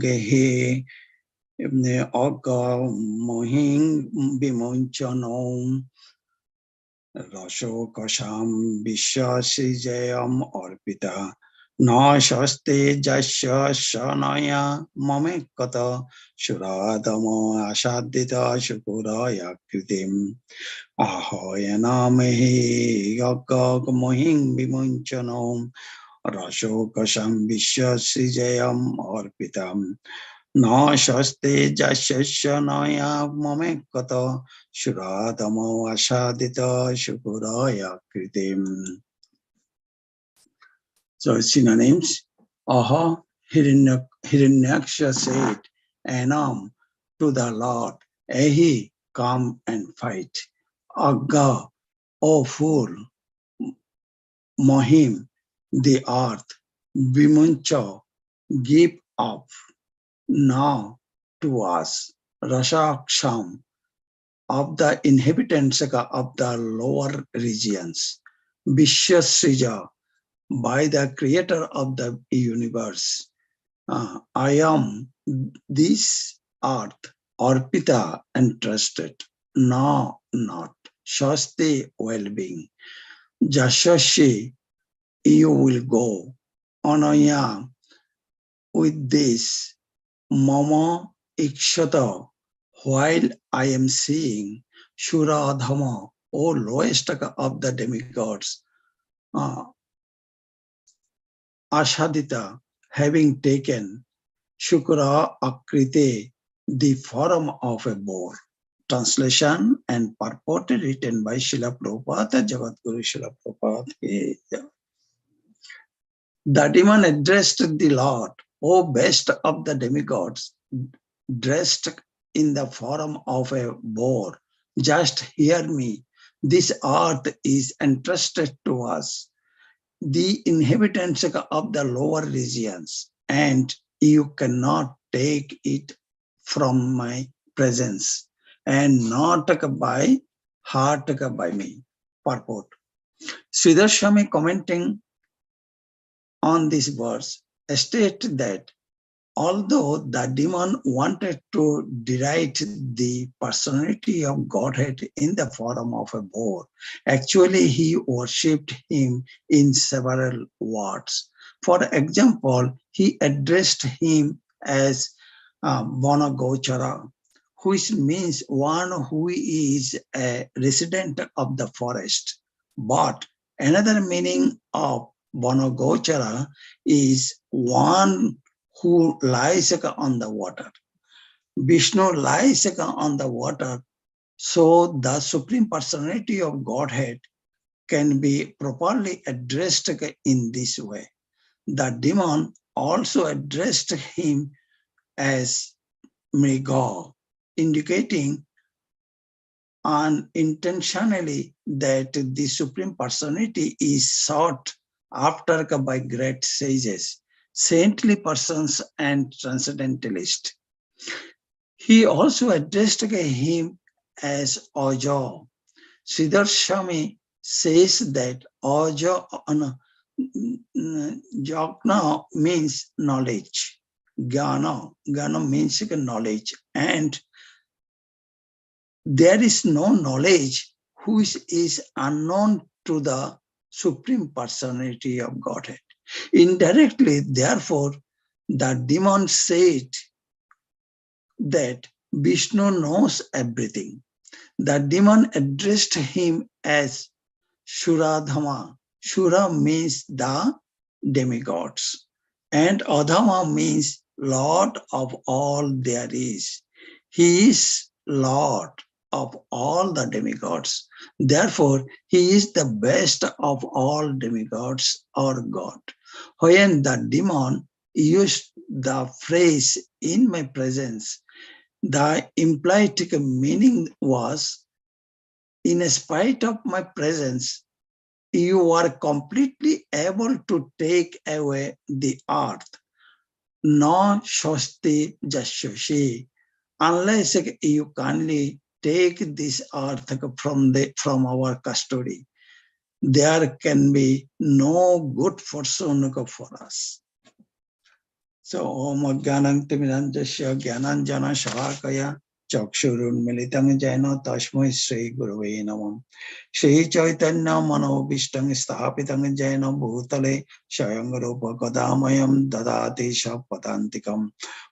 he Aga Mohing Bimunchanom Rasho Kasham Vishasijayam Orpita Na Shaste Jasya Shanaya Mame Kata Shuradamo Ashadita Shukuraya Kritim Ahoyana Mehi Aga Mohing Bimunchanom Rasho Kasham Vishasijayam Orpitam Na shaste jasyanaya mame kata shuradamo ashadita shukuraya kritim. So synonyms. Aha, Hiranyaksha said, Anam, to the Lord, Ehi, come and fight. Agga, O fool, Mohim, the earth, Vimuncha, give up. Now to us, Rashaksham, of the inhabitants of the lower regions, Vishwasrija, by the creator of the universe. I am this earth, Arpita, entrusted. No, not. Shasti, well-being. Jashashi, you will go. Anaya, with this. Mama Ikshata, while I am seeing Shuradhama, O lowest of the demigods, Ashadita, having taken Shukra Akrite, the form of a boar. Translation and purport written by Srila Prabhupada, Jagadguru Srila Prabhupada. The demon addressed the Lord, O best of the demigods, dressed in the form of a boar. Just hear me. This earth is entrusted to us, the inhabitants of the lower regions, and you cannot take it from my presence, and not by heart by me. Purport. Sridhar Swami commenting on this verse state that although the demon wanted to deride the personality of Godhead in the form of a boar, actually he worshipped him in several words. For example, he addressed him as Vanagochara, which means one who is a resident of the forest. But another meaning of Vanagochara is one who lies on the water. Vishnu lies on the water, so the Supreme Personality of Godhead can be properly addressed in this way. The demon also addressed him as Mriga, indicating unintentionally that the Supreme Personality is sought after by great sages, saintly persons, and transcendentalists. He also addressed him as Aja. Sridhar Swami says that Aja Jnana means knowledge. Jnana means knowledge. And there is no knowledge which is unknown to the Supreme Personality of Godhead. Indirectly, therefore, the demon said that Vishnu knows everything. The demon addressed him as Shuradhama. Shura means the demigods, and Adhama means Lord of all there is. He is Lord of all the demigods. Therefore, he is the best of all demigods or God. When the demon used the phrase in my presence, the implied meaning was, in spite of my presence, you are completely able to take away the earth. No shasti jasyoshi, unless you kindly take this earth from our custody, there can be no good fortune for us. So Om Gyanam Timirandasya Gyananjana Shalakaya Chakshurun Militang Jaina Tashmai Sri Gurave Namam Sri Chaitanya Manobhishtam Sthapitam Jaina Bhutale Shayangarupa Kadamayam Dadati Shapatantikam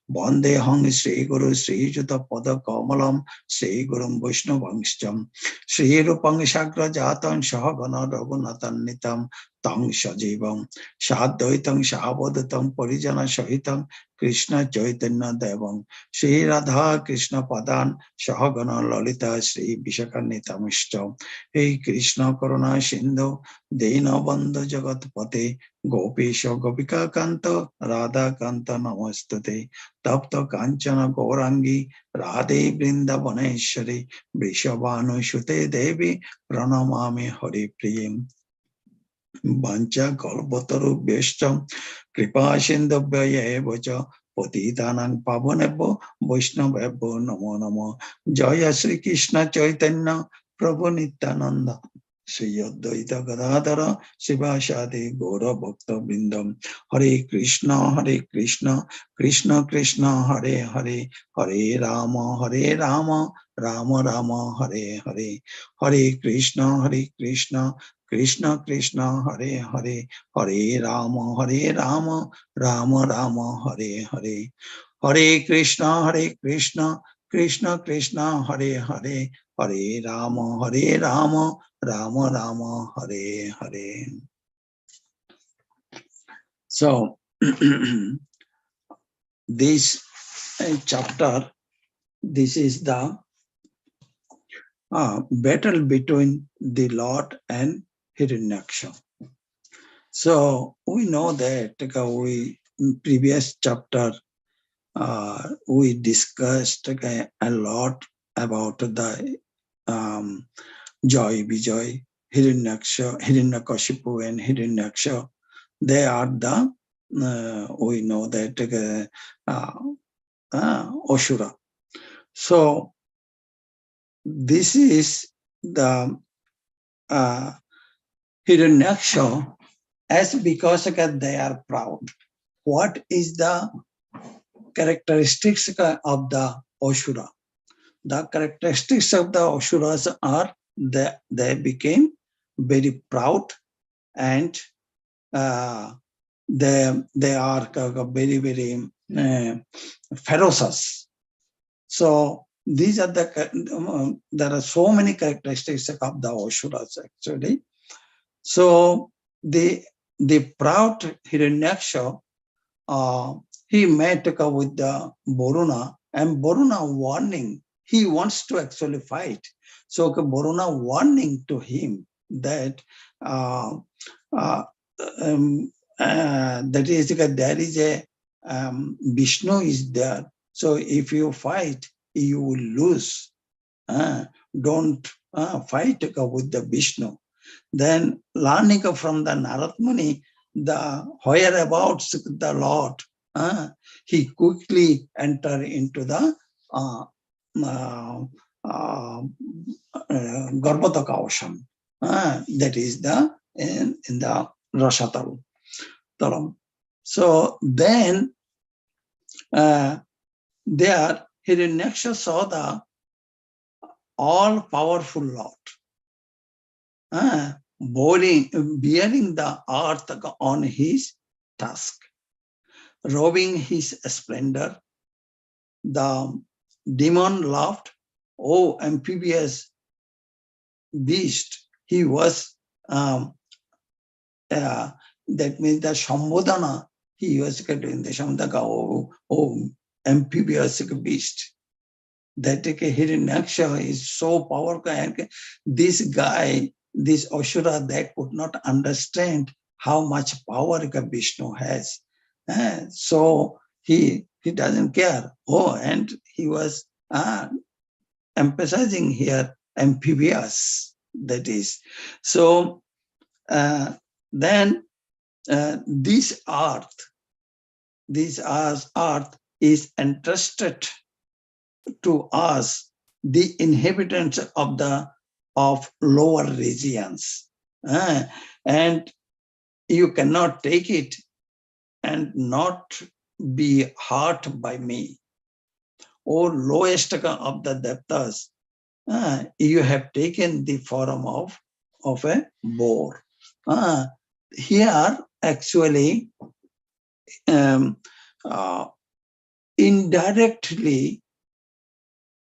Bande Hang Sri Guru Sri Juta Pada Kamalam Sri Gurum Vaishnavangstam Sri Rupang Shakra Jatan Shahagana Raghunathan Nitam Tang Shajivam Shadvaitam Shabadatam Parijana Sahitam Krishna Chaitanya Devam Sri Radha Krishna Padan Shahagana Lalita Sri Vishakanitamishtam Hey Krishna Karuna Sindhu Dena Bandha Jagatpate Gopesha Gopika Kanta Radha Kanta Namastate Tapta Kanchana Gaurangi Radhe Vrindavaneshwari Vrishabhanu Shute Devi Pranamami Hari Priyam Bancha Kalpataru Beshtam Kripa Sindhavya Evacha Patitanang Pavanebho Vaishnavebho Namo Namo Jaya Sri Krishna Chaitanya Prabhu Nityananda Sri Advaita Gadadhara Sivasadi Gaura Bhakta Vindam Hare Krishna Krishna Krishna Hare Hare Hare Rama Rama Rama Hare Hare Hare Krishna Krishna Krishna Hare Hare Hare Rama Rama Rama Hare Hare Hare Krishna Krishna Krishna Hare Hare Hare Rama Rama Rama Hare Hare. So this chapter, this is the battle between the Lord and Hiranyaksha. So we know that we in previous chapter we discussed a lot about the Joy Vijay, Hiranyakashipu and Hiranyaksha. They are the we know that Ashura. So this is the Hiranyaksha as because they are proud. What is the characteristics of the Ashura? The characteristics of the Asuras are that they became very proud and they are very ferocious. So these are there are so many characteristics of the Asuras actually. So the proud Hiranyaksha, he met with the Boruna, and Boruna warning, he wants to actually fight. So Boruna warning to him that that is there is a Vishnu is there. So if you fight, you will lose. Don't fight with the Vishnu. Then learning from the Narad Muni, the whereabouts the Lord, he quickly entered into the Garbhodaka ocean. That is the in the Rashatal. So then there Hiranyaksha saw the all-powerful Lord bearing the earth on his tusk, robing his splendor. The demon laughed, "Oh, amphibious beast!" He was that means the Shambhodana. He was doing the Shamdaka, oh, amphibious beast. That Hiranyaksha is so powerful. This guy, this Ashura, that could not understand how much power Vishnu has. So he doesn't care. Oh, and he was emphasizing here amphibious, that is. So then this earth is entrusted to us, the inhabitants of lower regions, and you cannot take it and not be hurt by me. O lowest of the Dattas, you have taken the form of a boar. Here, actually, um, uh, indirectly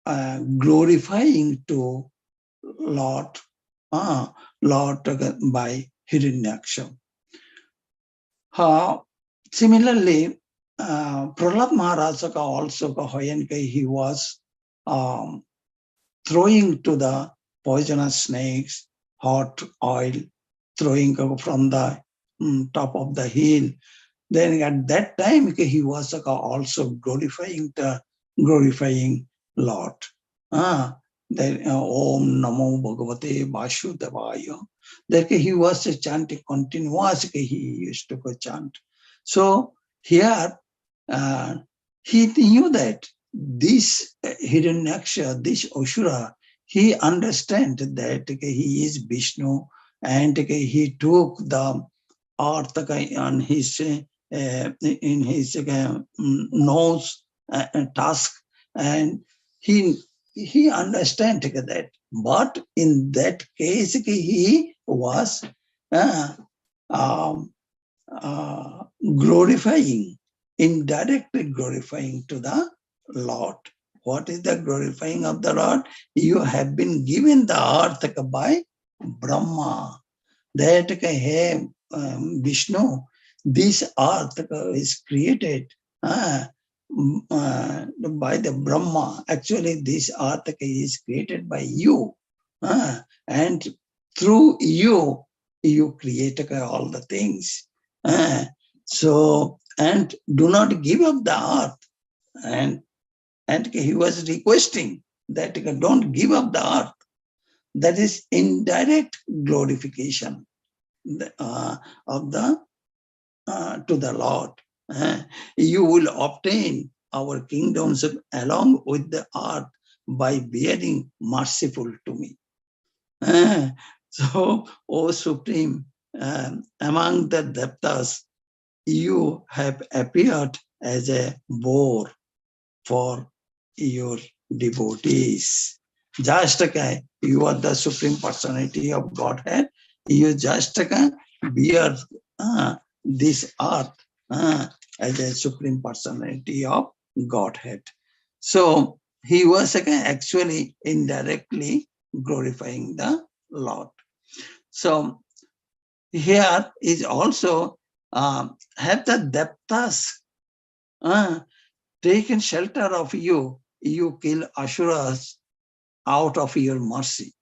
glorifying to Lord, Lord by Hiranyaksha. Similarly, Prahlad Maharaj also he was um, throwing to the poisonous snakes, hot oil, throwing from the top of the hill. Then at that time, he was also glorifying Lord. Then Om Namo Bhagavate Vasudevaya. That he was chanting continuously. He used to chant. So here he knew that this Hiranyaksha, this Asura, he understand that he is Vishnu, and he took the earth on his in his nose task, and he understand that. But in that case, he was uh, um, glorifying, indirectly glorifying to the Lord. What is the glorifying of the Lord? You have been given the earth by Brahma. That hey, Vishnu, this earth is created by the Brahma. Actually, this earth is created by you. And through you, you create all the things. So, and do not give up the earth. And he was requesting that don't give up the earth. That is indirect glorification of the to the Lord. You will obtain our kingdoms along with the earth by being merciful to me. So, O Supreme, among the Devtas, you have appeared as a boar for your devotees. Just you are the Supreme Personality of Godhead. You just bear this earth as a Supreme Personality of Godhead. So he was actually indirectly glorifying the Lord. So here is also have the Devtas taken shelter of you, you kill Asuras out of your mercy.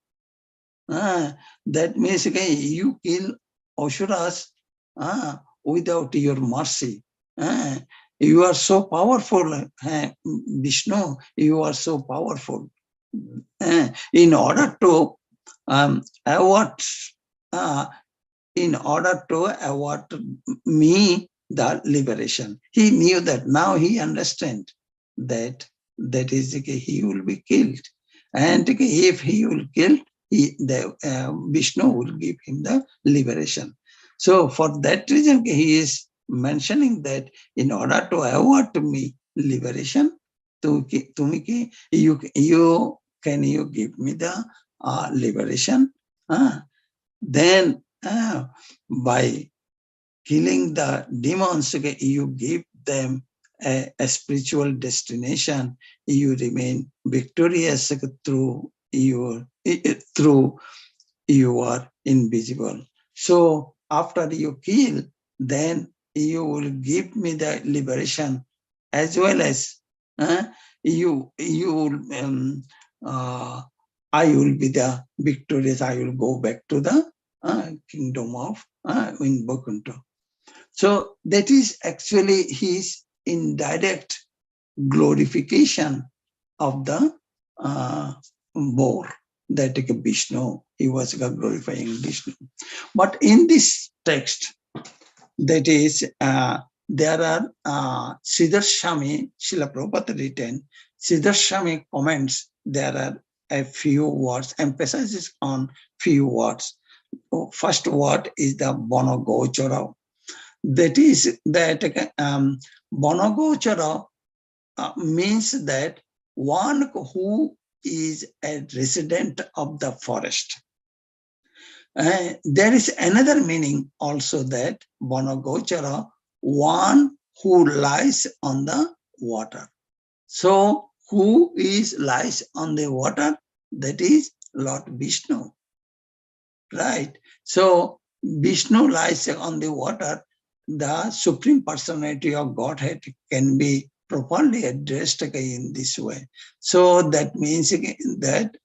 That means you kill Asuras without your mercy. You are so powerful, Vishnu, you are so powerful. In order to award me the liberation. He knew that. Now he understands that he will be killed. And if he will kill, Vishnu will give him the liberation. So for that reason, he is mentioning that in order to award me liberation, you give me the liberation? Then by killing the demons, you give them a spiritual destination. You remain victorious through you are invisible. So after you kill, then you will give me the liberation, as well as I will be the victorious. I will go back to the kingdom of in Vaikuntha. So that is actually his indirect glorification of the boar, that Vishnu, he was glorifying Vishnu. But in this text, that is, there are Siddhar Swami, Srila Prabhupada written, Siddhar Swami comments, there are a few words, emphasizes on few words. First word is the Bono Gochara. That is that Bonagochara means that one who is a resident of the forest. There is another meaning also that Bonagochara, one who lies on the water. So who is lies on the water? That is Lord Vishnu, right? So Vishnu lies on the water. The Supreme Personality of Godhead can be properly addressed in this way. So that means that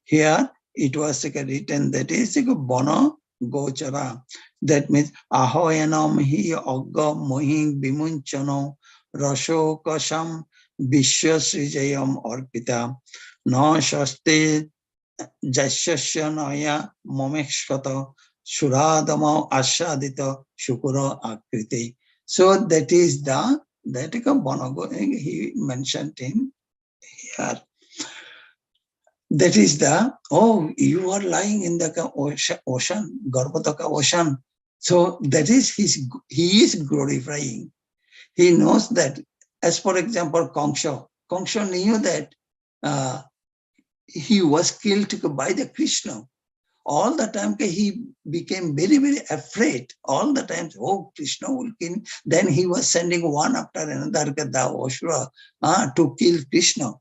here it was written that is Bono Gochara. That means Ahoyanam hi agga mohi bimunchano rasho kasam vishwasrijayam arpita na shaste Jasyasya naya momekshkata suradama ashadita shukura akriti. So that is the that Bonago he mentioned in here. That is the, oh, you are lying in the ocean, Garbhataka ocean. So that is he is glorifying. He knows that, as for example, Kongsha knew that he was killed by the Krishna. All the time he became very, very afraid. All the time, oh, Krishna will kill. Then he was sending one after another, the Ashura, to kill Krishna.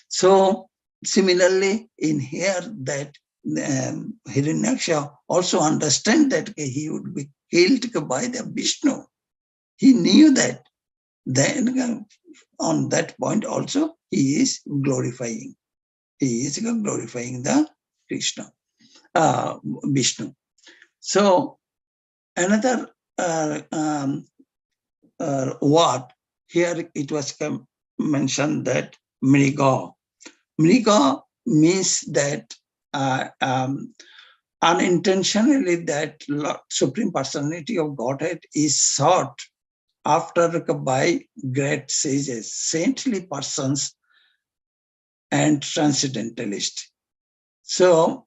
So similarly, in here that Hiranyaksha also understand that he would be killed by the Vishnu. He knew that. Then on that point also, he is glorifying. He is glorifying the Krishna. Vishnu. So another word here it was mentioned that Mriga. Mriga means that unintentionally that Supreme Personality of Godhead is sought after by great sages, saintly persons, and transcendentalists. So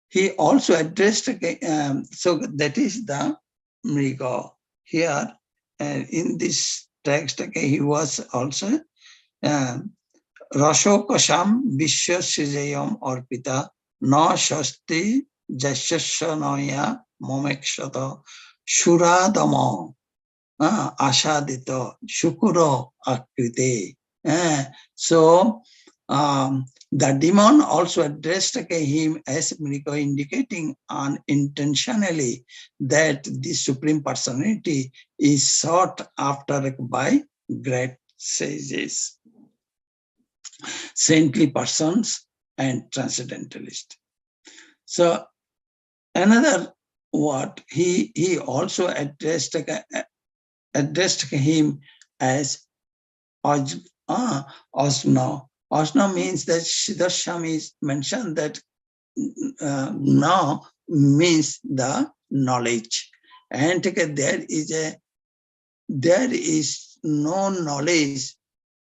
he also addressed, so that is the Mriga. Here in this text, he was also Rashokasham Vishwa Srijayam Arpita Na Shasti Jasyasyanaya Momekshata Shuradama Ashadita Shukuro Akrite. So the demon also addressed him as Mriga, indicating unintentionally that the Supreme Personality is sought after by great sages, saintly persons, and transcendentalists. So another word, he also addressed him as Osna. Osna means that Siddharsham is mentioned that now means the knowledge. And there is no knowledge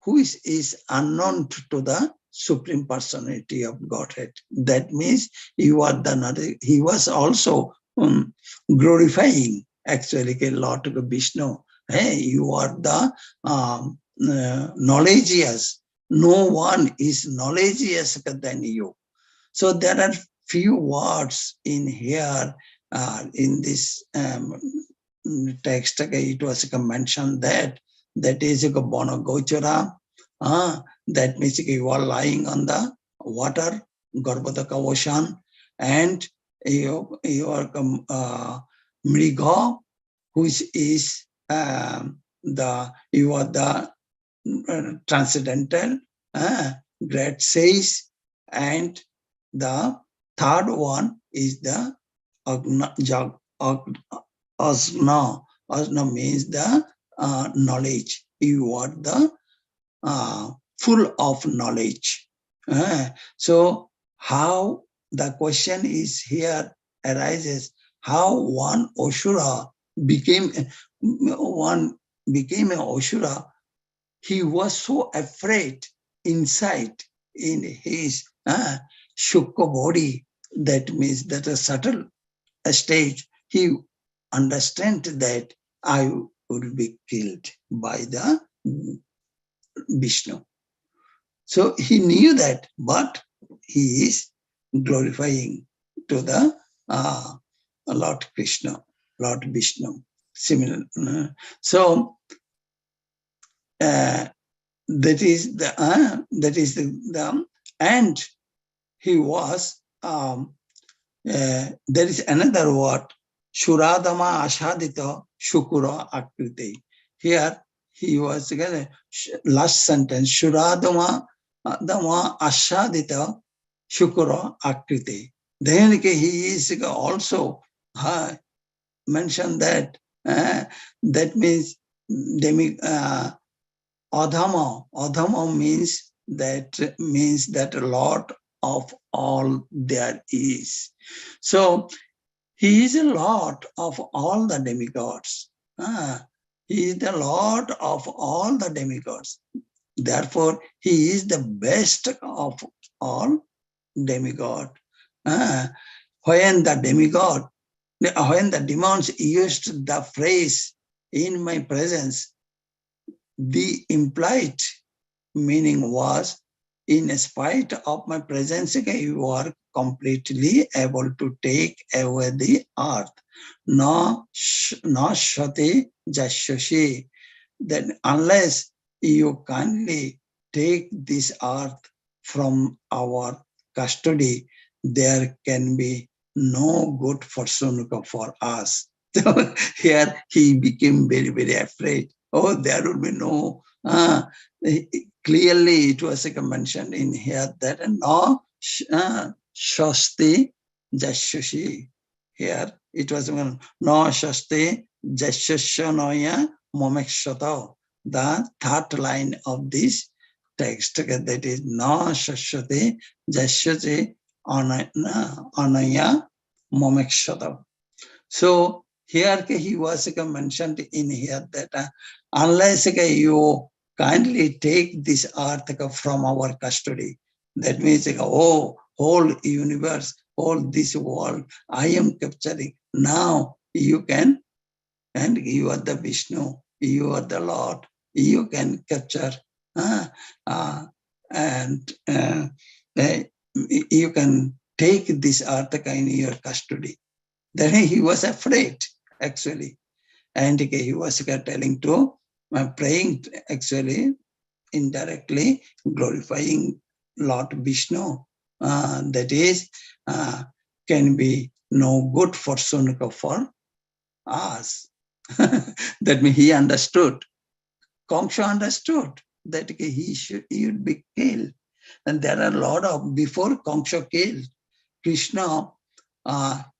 which is unknown to the Supreme Personality of Godhead. That means he was also glorifying actually Lord Vishnu. Hey, you are the knowledgeous. No one is knowledgeous than you. So there are few words in here in this text. It was mentioned that is Bono Gochara. That means you are lying on the water, Garbhataka ocean, and you are Mriga, which is you are the transcendental, great sage, and the third one is the Asna. Asna means the knowledge. You are the full of knowledge. So how the question is here arises, how one Ashura became an Ashura. He was so afraid inside in his Shukka body. That means that a subtle stage. He understand that I will be killed by the Vishnu. So he knew that, but he is glorifying to the Lord Krishna, Lord Vishnu. Similar. So that is the and he was there is another word, Shuradama Ashadita Shukura Akriti. Here he was again last sentence, Shuradama Dama Ashadita Shukura Akriti. Then he is also mentioned that that means Adhama. Adhama means that Lord of all there is. So he is a Lord of all the demigods. He is the Lord of all the demigods. Therefore, he is the best of all demigod. When the demigod, when the demons used the phrase in my presence, the implied meaning was, in spite of my presence, you are completely able to take away the earth. No shate jashashi. That unless you kindly take this earth from our custody, there can be no good fortune for us. So here he became very, very afraid. Oh, there will be no. Clearly, it was mentioned in here that no shasti jashushi. Here it was no shasti jashushanoya momekshata. The third line of this text, that is no shashati jashushi anaya momekshata. So here he was mentioned in here that unless you kindly take this earth from our custody, that means whole universe, all this world, I am capturing. Now you can, and you are the Vishnu, you are the Lord, you can capture and you can take this earth in your custody. Then he was afraid, actually. And he was telling to, praying, actually, indirectly, glorifying Lord Vishnu. That is, can be no good fortune for us. That means he understood. Kamsa understood that he would be killed. And there are a lot of, before Kamsa killed Krishna,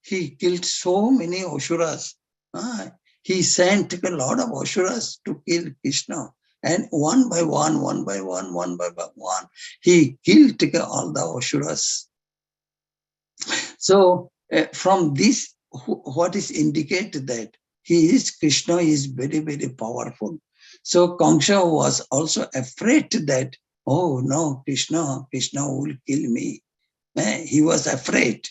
he killed so many Asuras. He sent a lot of Asuras to kill Krishna. And one by one, he killed all the Asuras. So from this, what is indicated that Krishna is very, very powerful. So Kamsa was also afraid that, oh no, Krishna will kill me. He was afraid.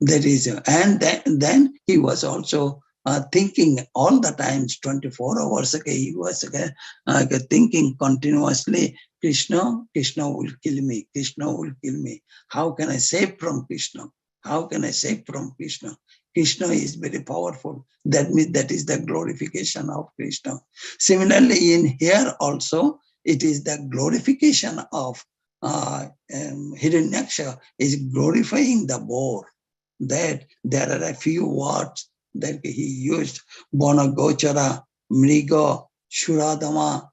That is, and then he was also thinking all the times, 24 hours. He was thinking continuously, Krishna will kill me. Krishna will kill me. How can I save from Krishna? How can I save from Krishna? Krishna is very powerful. That means that is the glorification of Krishna. Similarly, in here also, it is the glorification of Hiranyaksha is glorifying the boar. That there are a few words that he used: Bona Gochara, Mriga, Shuradama,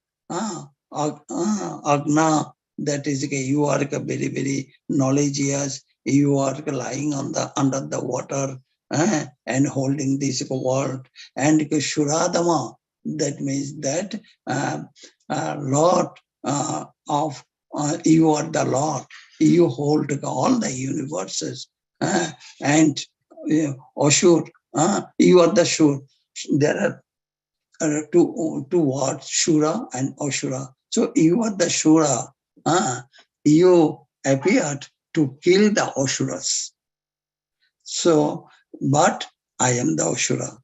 Agna. That is, you are very, very knowledgeous. You are lying on the under the water and holding this world. And Shuradama, that means that Lord of you are the Lord. You hold all the universes. And Ashur, you are the Shur. There are two words, Shura and Ashura. So you are the Shura. You appeared to kill the Asuras. So, but I am the Ashura.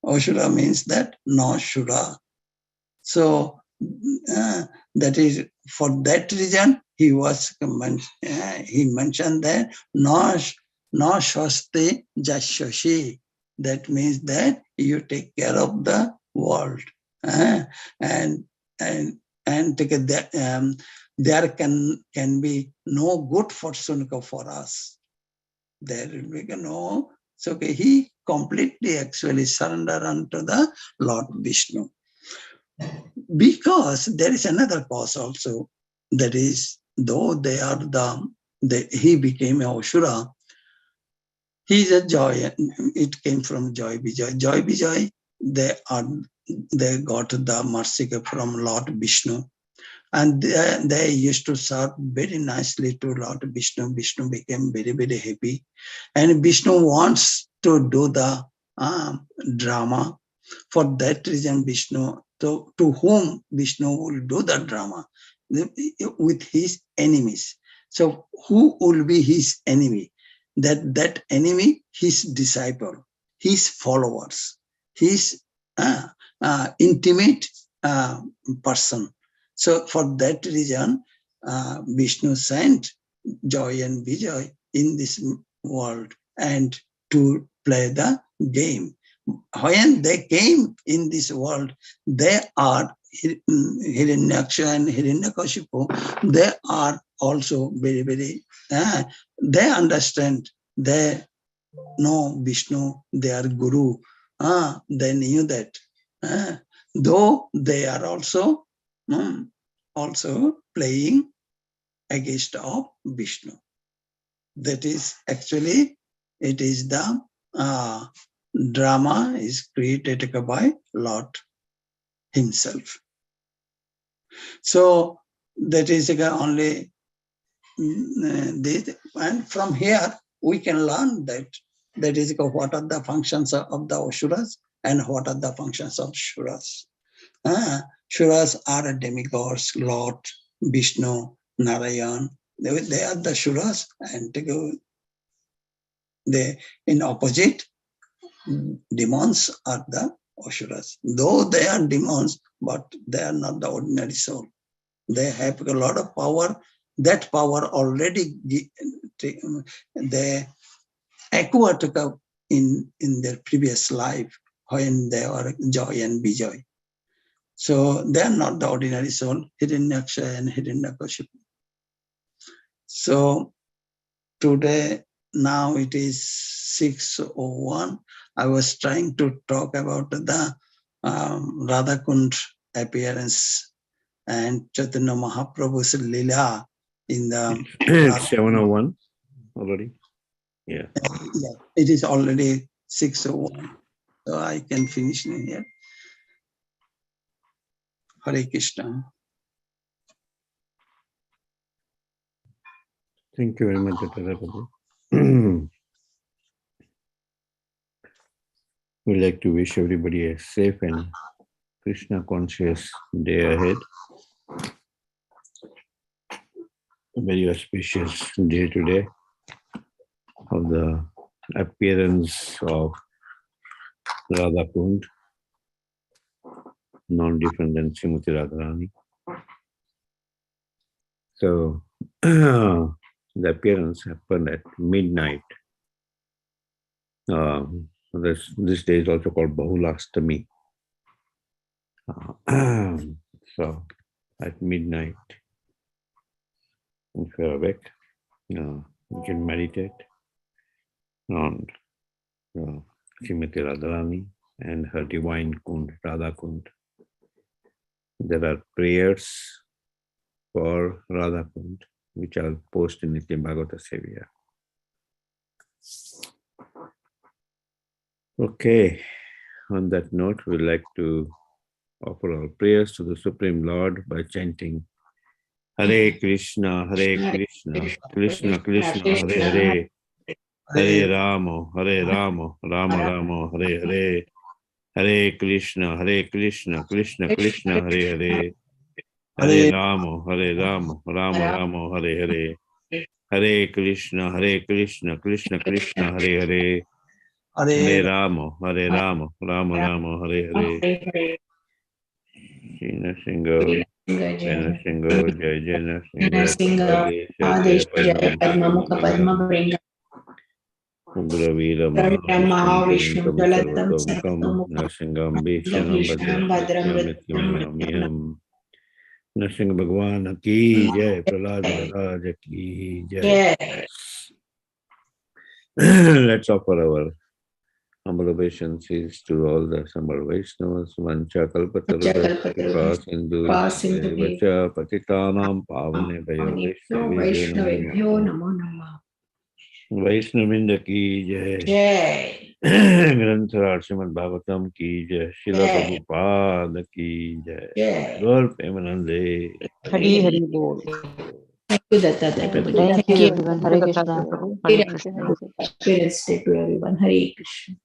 Ashura means that no shura. So that is for that reason he was he mentioned that no shasti jashoshi. That means that you take care of the world, and and take there can be no good fortune for us. There will be no. So okay, he completely actually surrender unto the Lord Vishnu. Because there is another cause also, that is, though they are he became a Ashura, he is a joy. It came from Joy Vijay. Joy Vijay, they got the mercy from Lord Vishnu. And they used to serve very nicely to Lord Vishnu. Vishnu became very, very happy. And Vishnu wants to do the drama. For that reason, Vishnu, to whom Vishnu will do the drama? With his enemies. So who will be his enemy? That enemy, his disciple, his followers, his intimate person. So for that reason, Vishnu sent Joy and Vijay in this world and to play the game. When they came in this world, they are Hiranyaksha and Hiranyakashipu. They are also very, very, they understand, they know Vishnu, their guru. They knew that. Though they are also playing against of Vishnu. That is actually, it is the drama is created by Lord himself. So that is only this, and from here we can learn that is what are the functions of the Asuras and what are the functions of Shuras. Shuras are demigods, Lord Vishnu, Narayan. They are the Shuras, and they in opposite, demons are the Asuras. Though they are demons, but they are not the ordinary soul. They have a lot of power. That power already they acquired in their previous life when they were Joy and Vijay. So they are not the ordinary soul, Hiranyaksha and Hiranyakashipu. So today, now it is 6:01. I was trying to talk about the Radhakund appearance and Chaitanya Mahaprabhu's Lila in the... It's 7:01 already. Yeah. Yeah, it is already 6:01. So I can finish here. Hare Krishna. Thank you very much, Dattatreya. We'd like to wish everybody a safe and Krishna conscious day ahead. A very auspicious day today of the appearance of Radhakund, non different than Srimati Radharani. So the appearance happened at midnight. This day is also called Bahulastami. So at midnight, if you're awake, you can meditate on Srimati Radharani and her divine Kund, Radha Kund. There are prayers for Radha Kund, which I'll post in Nitya Bhagavata Sevya. Okay, on that note, we'd like to offer our prayers to the Supreme Lord by chanting Hare Krishna, Krishna Krishna, Hare Hare, Hare Rama, Rama Rama, Hare Hare, Hare Krishna, Krishna Krishna, Hare Hare, Hare Rama, Rama Rama, Hare Hare, Hare Krishna, Krishna Krishna, Hare Hare, Hare Rama, Rama Rama, Hare Hare. Shina Singho, Jena Singho, Jai Jena Singho, Adesha Jai Padma Mukha Padma Ugravira Mahavishnu Sarvatomukam Narsingam Bhishana Bhadram Nityam Narsingh Bhagwan Ki Jai, Prahlad Maharaj Ki Jai. Let's offer our humble obeisances to all the Sambar Vaishnavas, Vancha Kalpatarubhasya Kripa Sindhu Vacha Patitanam Pavane Vaishnavebhyo Namo Namo Vaishnavinda Ki Jai. Granthar Srimad Bhagavatam Ki Jai, Srila Prabhupada Ki Jai, Gaur Premanande. Hari Hari Bol. Thank you, Dattatreya. Thank Thank you you. everyone. Hare Krishna. Prabhu. Hare Krishna. Experience day to everyone. Hare Krishna.